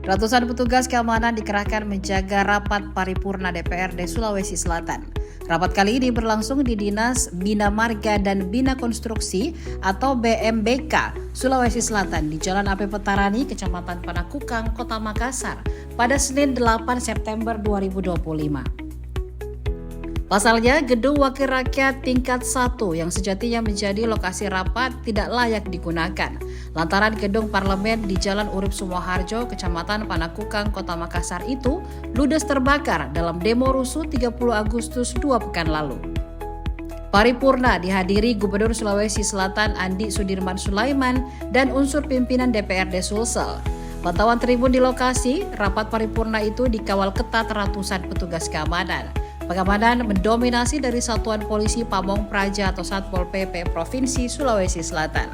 Ratusan petugas keamanan dikerahkan menjaga rapat paripurna DPRD Sulawesi Selatan. Rapat kali ini berlangsung di Dinas Bina Marga dan Bina Konstruksi atau BMBK Sulawesi Selatan di Jalan AP Petarani, Kecamatan Panakukang, Kota Makassar pada Senin 8 September 2025. Pasalnya, Gedung Wakil Rakyat tingkat 1 yang sejatinya menjadi lokasi rapat tidak layak digunakan. Lantaran gedung parlemen di Jalan Urip Sumoharjo, Kecamatan Panakukang, Kota Makassar itu ludes terbakar dalam demo rusuh 30 Agustus 2 pekan lalu. Paripurna dihadiri Gubernur Sulawesi Selatan Andi Sudirman Sulaiman dan unsur pimpinan DPRD Sulsel. Pantauan tribun di lokasi, rapat paripurna itu dikawal ketat ratusan petugas keamanan. Pengamanan mendominasi dari Satuan Polisi Pamong Praja atau Satpol PP Provinsi Sulawesi Selatan.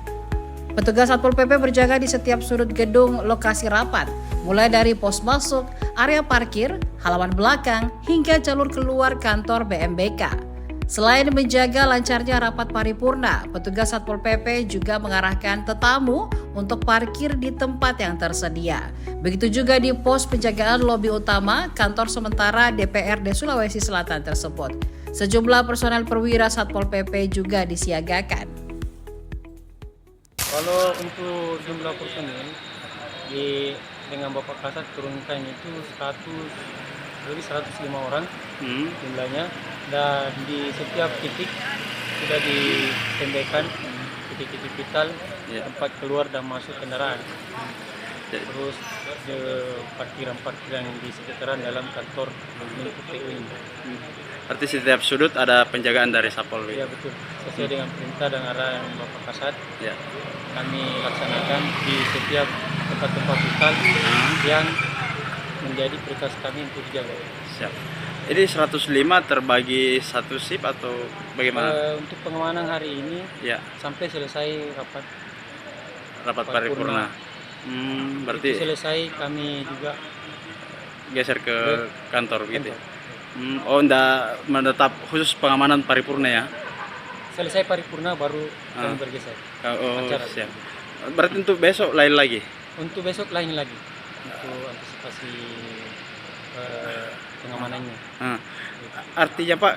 Petugas Satpol PP berjaga di setiap sudut gedung lokasi rapat, mulai dari pos masuk, area parkir, halaman belakang, hingga jalur keluar kantor BMBK. Selain menjaga lancarnya rapat paripurna, petugas Satpol PP juga mengarahkan tetamu untuk parkir di tempat yang tersedia. Begitu juga di pos penjagaan lobi utama kantor sementara DPRD Sulawesi Selatan tersebut. Sejumlah personel perwira Satpol PP juga disiagakan. Kalau untuk jumlah personil dengan Bapak Kasat turunkan itu 105 orang jumlahnya, dan di setiap titik sudah ditembakkan titik-titik vital, tempat keluar dan masuk kendaraan. Terus parkiran di sekitaran dalam kantor PU ini. Arti setiap sudut ada penjagaan dari Satpol PP. Ya betul, sesuai dengan perintah dan arahan Bapak Kasat. Ya. Kami laksanakan di setiap tempat-tempat vital yang menjadi prioritas kami untuk dijaga. Siap. Ini 105 terbagi satu shift atau bagaimana? Untuk pengamanan hari ini sampai selesai rapat paripurna. Berarti itu selesai kami juga geser ke kantor begitu. Oh, enggak menetap khusus pengamanan paripurna ya? Selesai paripurna baru kami bergeser. Oh, siap. Berarti untuk besok lain lagi? Untuk besok lain lagi. Untuk antisipasi pengamanannya. Artinya Pak,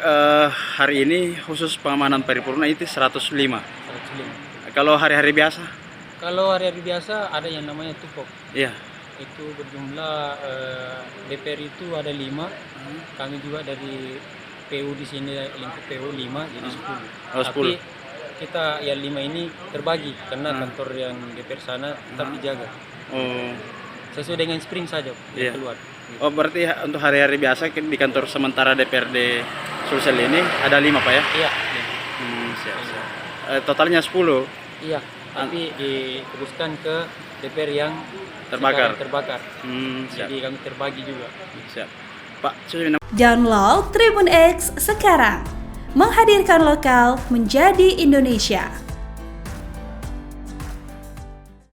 hari ini khusus pengamanan paripurna itu 105. Kalau hari-hari biasa? Kalau hari-hari biasa ada yang namanya tupok. Iya. Itu berjumlah DPR itu ada 5. Kami juga dari PU di sini lingkup PU 5 jadi 10. Oh, 10. Tapi kita yang 5 ini terbagi karena kantor yang DPR sana tetap dijaga. Oh. Sesuai dengan sprint saja keluar. Oh, berarti untuk hari-hari biasa di kantor sementara DPRD Sulsel ini ada 5 Pak ya? Iya. Siap. Totalnya 10? Iya, tapi diteruskan ke DPR yang terbakar. Jadi kami terbagi juga. Siap. Pak, download Tribun X sekarang. Menghadirkan lokal menjadi Indonesia.